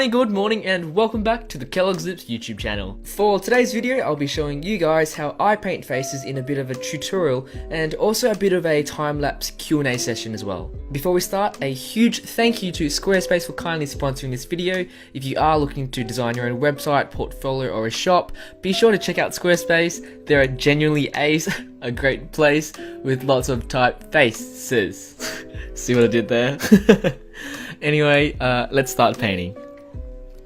good morning, and welcome back to the kellogg's YouTube channel. For today's video, I'll be showing you guys how I paint faces in a bit of a tutorial and also a bit of a time-lapse Q&A session as well. Before we start, a huge thank you to Squarespace for kindly sponsoring this video. If you are looking to design your own website, portfolio or a shop, be sure to check out Squarespace. They're genuinely a great place with lots of typefaces. See what I did there? Anyway, let's start painting.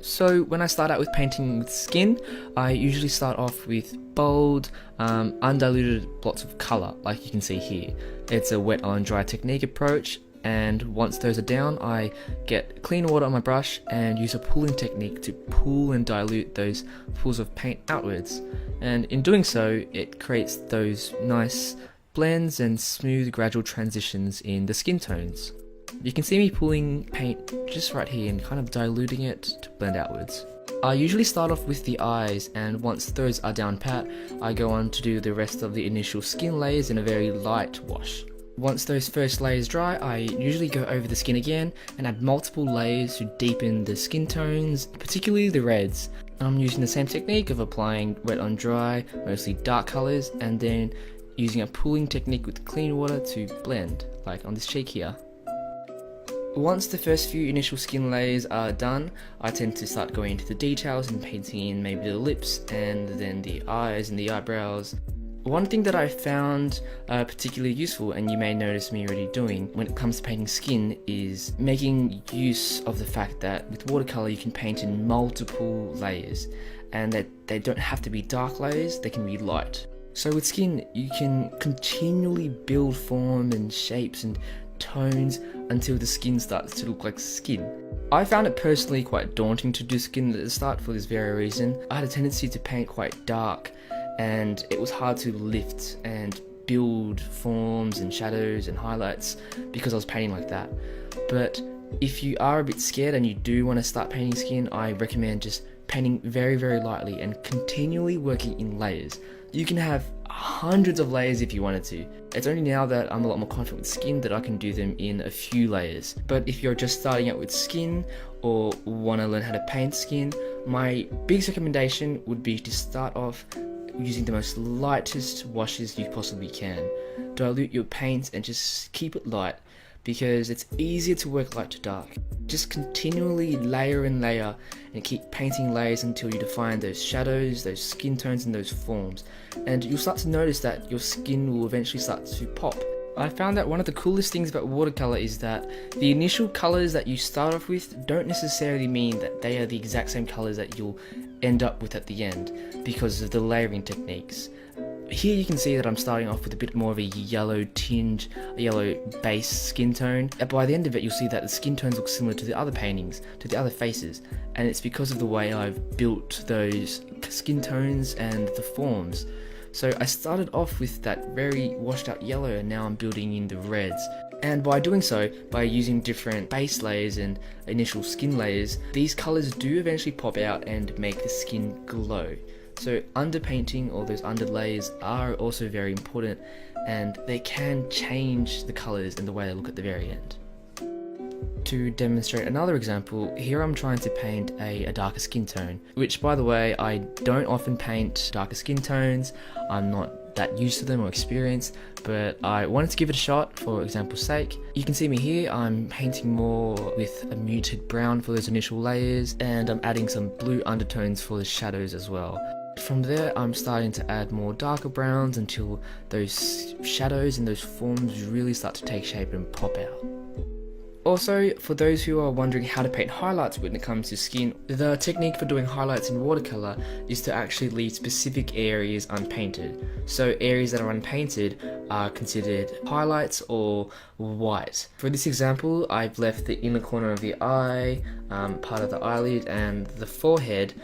So when I start out with painting with skin, I usually start off with bold, undiluted blots of colour, like you can see here. It's a wet on dry technique approach, and once those are down, I get clean water on my brush and use a pooling technique to pool and dilute those pools of paint outwards. And in doing so, it creates those nice blends and smooth gradual transitions in the skin tones. You can see me pulling paint just right here and kind of diluting it to blend outwards. I usually start off with the eyes, and once those are down pat, I go on to do the rest of the initial skin layers in a very light wash. Once those first layers dry, I usually go over the skin again and add multiple layers to deepen the skin tones, particularly the reds. I'm using the same technique of applying wet on dry, mostly dark colours, and then using a pooling technique with clean water to blend, like on this cheek here. Once the first few initial skin layers are done, I tend to start going into the details and painting in maybe the lips and then the eyes and the eyebrows. One thing that I found particularly useful, and you may notice me already doing when it comes to painting skin, is making use of the fact that with watercolour you can paint in multiple layers, and that they don't have to be dark layers, they can be light. So with skin, you can continually build form and shapes and tones until the skin starts to look like skin. I found it personally quite daunting to do skin at the start for this very reason. I had a tendency to paint quite dark, and it was hard to lift and build forms and shadows and highlights because I was painting like that. But if you are a bit scared and you do want to start painting skin, I recommend just painting very lightly and continually working in layers. You can have hundreds of layers if you wanted to. It's only now that I'm a lot more confident with skin that I can do them in a few layers. But if you're just starting out with skin or want to learn how to paint skin, my biggest recommendation would be to start off using the most lightest washes you possibly can. Dilute your paints and just keep it light, because it's easier to work light to dark. Just continually layer and layer and keep painting layers until you define those shadows, those skin tones and those forms, and you'll start to notice that your skin will eventually start to pop. I found that one of the coolest things about watercolour is that the initial colours that you start off with don't necessarily mean that they are the exact same colours that you'll end up with at the end, because of the layering techniques. Here you can see that I'm starting off with a bit more of a yellow tinge, a yellow base skin tone. And by the end of it, you'll see that the skin tones look similar to the other paintings, to the other faces. And it's because of the way I've built those skin tones and the forms. So I started off with that very washed out yellow, and now I'm building in the reds. And by doing so, by using different base layers and initial skin layers, these colours do eventually pop out and make the skin glow. So underpainting or those underlays are also very important, and they can change the colours and the way they look at the very end. To demonstrate another example, here I'm trying to paint a darker skin tone, which by the way, I don't often paint darker skin tones. I'm not that used to them or experienced, but I wanted to give it a shot for example's sake. You can see me here, I'm painting more with a muted brown for those initial layers, and I'm adding some blue undertones for the shadows as well. From there, I'm starting to add more darker browns until those shadows and those forms really start to take shape and pop out. Also, for those who are wondering how to paint highlights when it comes to skin, the technique for doing highlights in watercolour is to actually leave specific areas unpainted. So areas that are unpainted are considered highlights or white. For this example, I've left the inner corner of the eye, part of the eyelid and the forehead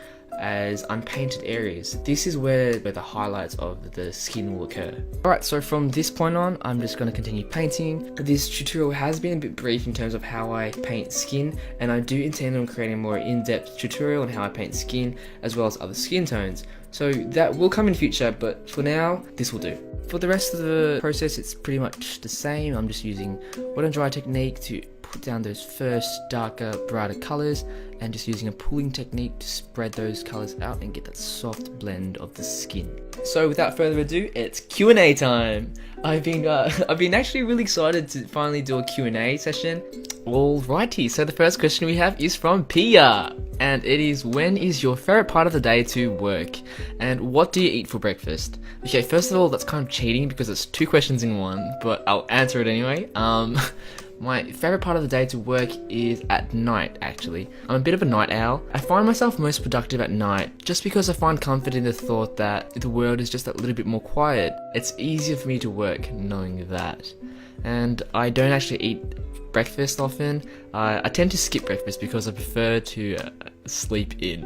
as unpainted areas. This is where the highlights of the skin will occur. Alright, so from this point on, I'm just going to continue painting. This tutorial has been a bit brief in terms of how I paint skin, and I do intend on creating a more in-depth tutorial on how I paint skin as well as other skin tones. So that will come in future, but for now, this will do. For the rest of the process, it's pretty much the same. I'm just using wet and dry technique to put down those first darker, brighter colors, and just using a pooling technique to spread those colors out and get that soft blend of the skin. So without further ado, it's Q&A time. I've been actually really excited to finally do a Q&A session. Alrighty, so the first question we have is from Pia, and it is, when is your favorite part of the day to work, and what do you eat for breakfast? Okay, first of all, that's kind of cheating because it's 2 questions in one, but I'll answer it anyway. My favorite part of the day to work is at night, actually. I'm a bit of a night owl. I find myself most productive at night just because I find comfort in the thought that the world is just a little bit more quiet. It's easier for me to work knowing that. And I don't actually eat breakfast often. I tend to skip breakfast because I prefer to sleep in.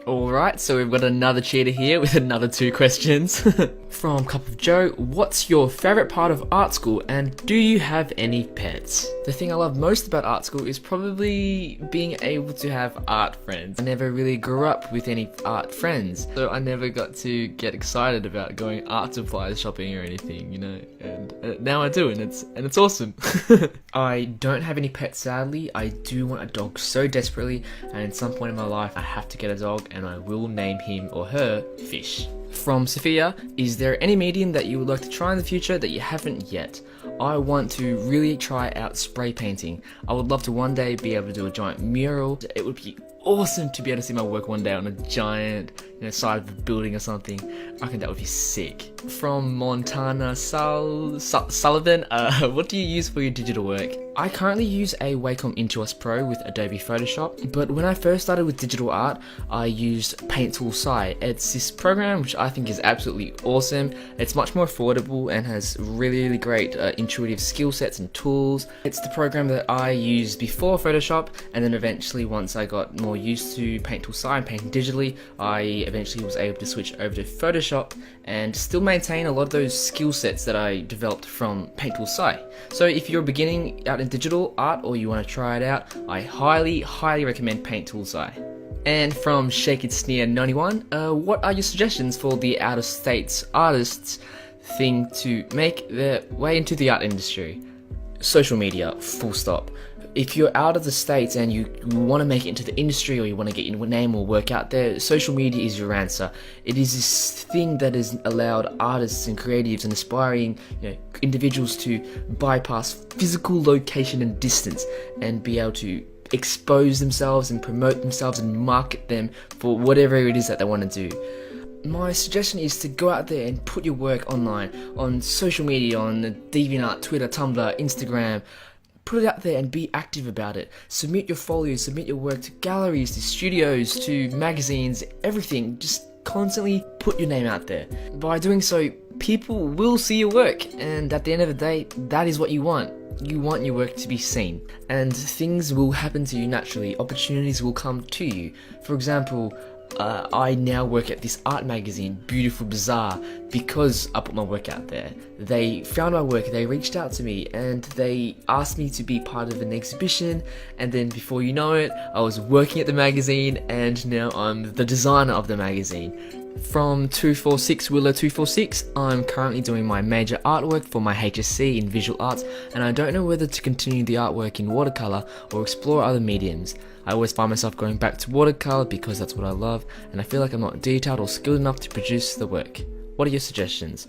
Alright, so we've got another cheater here with another 2 questions. From Cup of Joe, what's your favourite part of art school, and do you have any pets? The thing I love most about art school is probably being able to have art friends. I never really grew up with any art friends, so I never got to get excited about going art supplies shopping or anything, you know, and now I do, and it's awesome. I don't have any pets, sadly. I do want a dog so desperately, and at some point in my life I have to get a dog, and I will name him or her Fish. From Sophia, is there any medium that you would like to try in the future that you haven't yet? I want to really try out spray painting. I would love to one day be able to do a giant mural. It would be awesome to be able to see my work one day on a giant, side of a building or something. I think that would be sick. From Montana Sullivan, what do you use for your digital work? I currently use a Wacom Intuos Pro with Adobe Photoshop, but when I first started with digital art, I used Paint Tool Sci. It's this program which I think is absolutely awesome. It's much more affordable and has really great intuitive skill sets and tools. It's the program that I used before Photoshop, and then eventually once I got more used to Paint Tool Sci and painting digitally, I eventually was able to switch over to Photoshop and still maintain a lot of those skill sets that I developed from Paint Tool Sci. So if you're beginning out in digital art or you want to try it out, I highly recommend Paint Tool Sci. And from Shake It Sneer 91, what are your suggestions for the out of states artists thing to make their way into the art industry? Social media, full stop. If you're out of the States and you want to make it into the industry, or you want to get your name or work out there, social media is your answer. It is this thing that has allowed artists and creatives and aspiring individuals to bypass physical location and distance and be able to expose themselves and promote themselves and market them for whatever it is that they want to do. My suggestion is to go out there and put your work online, on social media, on DeviantArt, Twitter, Tumblr, Instagram. Put it out there and be active about it. Submit your folios, submit your work to galleries, to studios, to magazines, everything. Just constantly put your name out there. By doing so, people will see your work, and at the end of the day, that is what you want. You want your work to be seen, and things will happen to you naturally. Opportunities will come to you. For example, I now work at this art magazine, Beautiful Bazaar, because I put my work out there. They found my work, they reached out to me, and they asked me to be part of an exhibition, and then before you know it, I was working at the magazine, and now I'm the designer of the magazine. From 246 Willow 246, I'm currently doing my major artwork for my HSC in visual arts, and I don't know whether to continue the artwork in watercolor or explore other mediums. I always find myself going back to watercolor because that's what I love, and I feel like I'm not detailed or skilled enough to produce the work. What are your suggestions?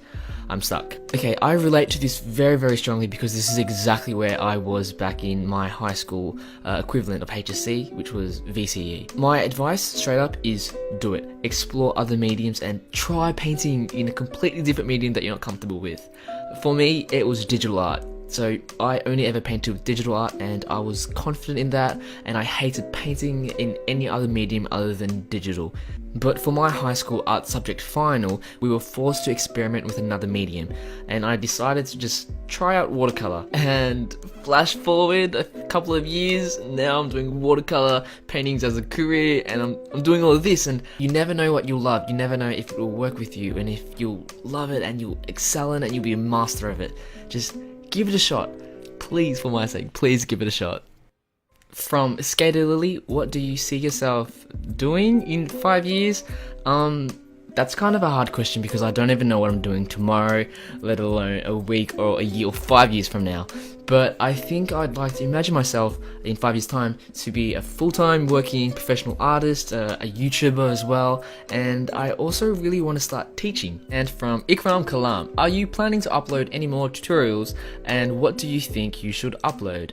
I'm stuck. Okay, I relate to this very strongly because this is exactly where I was back in my high school equivalent of HSC, which was VCE. My advice, straight up, is do it. Explore other mediums and try painting in a completely different medium that you're not comfortable with. For me, it was digital art. So I only ever painted with digital art, and I was confident in that, and I hated painting in any other medium other than digital. But for my high school art subject final, we were forced to experiment with another medium, and I decided to just try out watercolor. And flash forward a couple of years, now I'm doing watercolor paintings as a career, and I'm doing all of this, and you never know what you'll love. You never know if it will work with you, and if you'll love it, and you'll excel in it, and you'll be a master of it. Just give it a shot. Please, for my sake, please give it a shot. From Skater Lily, what do you see yourself doing in 5 years? That's kind of a hard question because I don't even know what I'm doing tomorrow, let alone a week or a year or 5 years from now. But I think I'd like to imagine myself in 5 years' time to be a full-time working professional artist, a YouTuber as well, and I also really want to start teaching. And from Ikram Kalam, are you planning to upload any more tutorials, and what do you think you should upload?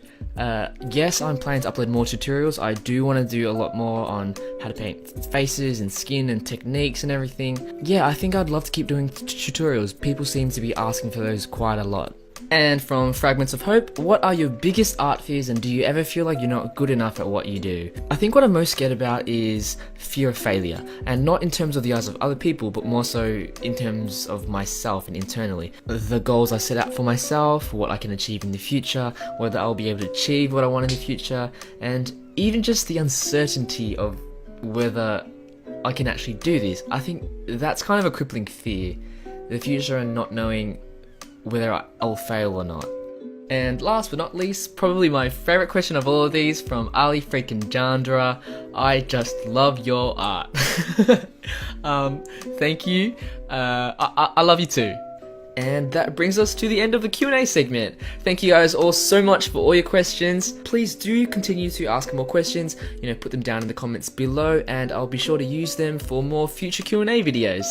Yes, I'm planning to upload more tutorials. I do want to do a lot more on how to paint faces and skin and techniques and everything. Yeah, I think I'd love to keep doing tutorials. People seem to be asking for those quite a lot. And from Fragments of Hope, what are your biggest art fears and do you ever feel like you're not good enough at what you do? I think what I'm most scared about is fear of failure, and not in terms of the eyes of other people, but more so in terms of myself and internally. The goals I set out for myself, what I can achieve in the future, whether I'll be able to achieve what I want in the future, and even just the uncertainty of whether I can actually do this. I think that's kind of a crippling fear, the future and not knowing whether I'll fail or not. And last but not least, probably my favourite question of all of these, from Ali freaking Jandra. I just love your art. Thank you. I love you too. And that brings us to the end of the Q&A segment. Thank you guys all so much for all your questions. Please do continue to ask more questions, put them down in the comments below, and I'll be sure to use them for more future Q&A videos.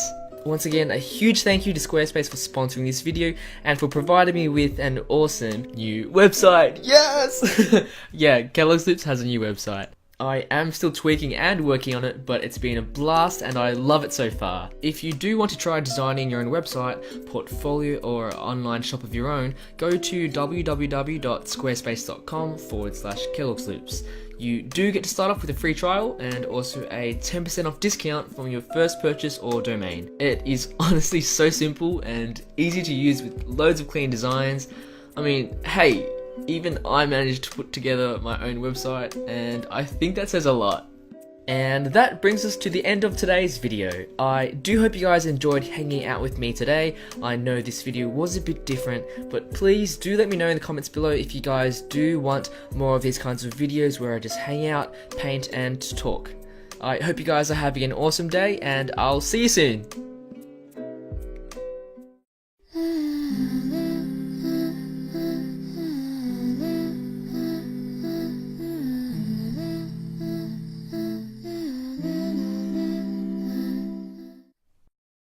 Once again, a huge thank you to Squarespace for sponsoring this video and for providing me with an awesome new website. Yes! Yeah, Kellogg's Lips has a new website. I am still tweaking and working on it, but it's been a blast and I love it so far. If you do want to try designing your own website, portfolio, or online shop of your own, go to www.squarespace.com/Kellogg's Lips. You do get to start off with a free trial and also a 10% off discount from your first purchase or domain. It is honestly so simple and easy to use with loads of clean designs. I mean, hey, even I managed to put together my own website, and I think that says a lot. And that brings us to the end of today's video. I do hope you guys enjoyed hanging out with me today. I know this video was a bit different, but please do let me know in the comments below if you guys do want more of these kinds of videos where I just hang out, paint, and talk. I hope you guys are having an awesome day, and I'll see you soon.